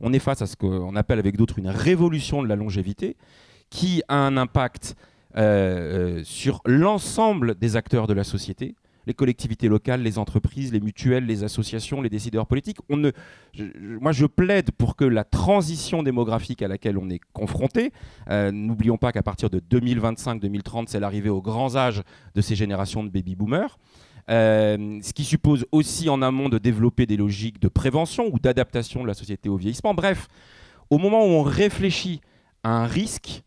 on est face à ce qu'on appelle avec d'autres une révolution de la longévité qui a un impact sur l'ensemble des acteurs de la société, les collectivités locales, les entreprises, les mutuelles, les associations, les décideurs politiques. Moi, je plaide pour que la transition démographique à laquelle on est confronté, n'oublions pas qu'à partir de 2025-2030, c'est l'arrivée aux grands âges de ces générations de baby-boomers, ce qui suppose aussi en amont de développer des logiques de prévention ou d'adaptation de la société au vieillissement. Bref, au moment où on réfléchit à un risque,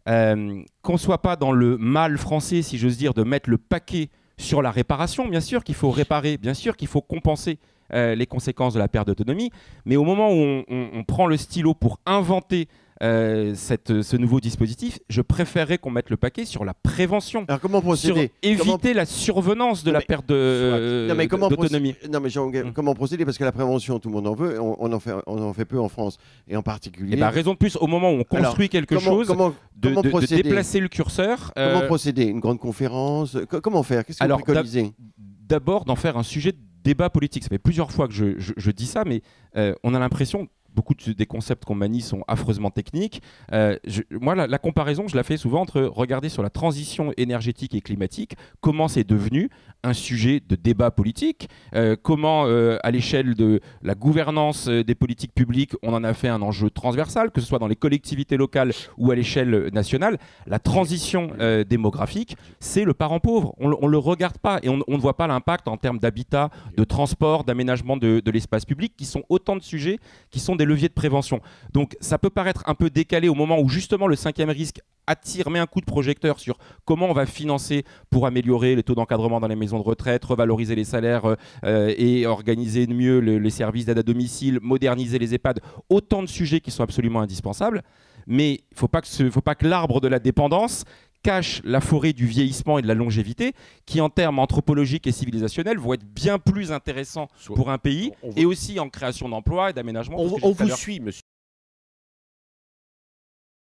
qu'on ne soit pas dans le mal français, si j'ose dire, de mettre le paquet sur la réparation, bien sûr qu'il faut réparer, bien sûr qu'il faut compenser les conséquences de la perte d'autonomie, mais au moment où on prend le stylo pour inventer ce nouveau dispositif, je préférerais qu'on mette le paquet sur la prévention. Alors comment procéder? Sur éviter la survenance de la perte d'autonomie. Comment procéder? Parce que la prévention, tout le monde en veut, on en fait peu en France, et en particulier... raison de plus, au moment où on construit quelque chose, de déplacer le curseur. Comment procéder? Une grande conférence? Comment faire? Qu'est-ce que vous préconisez? D'abord, d'en faire un sujet de débat politique. Ça fait plusieurs fois que je dis ça, mais on a l'impression... Beaucoup des concepts qu'on manie sont affreusement techniques. Moi, la comparaison, je la fais souvent entre regarder sur la transition énergétique et climatique, comment c'est devenu un sujet de débat politique, comment, à l'échelle de la gouvernance des politiques publiques, on en a fait un enjeu transversal, que ce soit dans les collectivités locales ou à l'échelle nationale. La transition démographique, c'est le parent pauvre. On ne le regarde pas et on ne voit pas l'impact en termes d'habitat, de transport, d'aménagement de l'espace public, qui sont autant de sujets qui sont des leviers de prévention. Donc ça peut paraître un peu décalé au moment où justement le cinquième risque met un coup de projecteur sur comment on va financer pour améliorer les taux d'encadrement dans les maisons de retraite, revaloriser les salaires et organiser mieux les services d'aide à domicile, moderniser les EHPAD. Autant de sujets qui sont absolument indispensables, mais il ne faut pas que l'arbre de la dépendance cache la forêt du vieillissement et de la longévité, qui en termes anthropologiques et civilisationnels vont être bien plus intéressants pour un pays, et aussi en création d'emplois et d'aménagement. On vous suit, monsieur.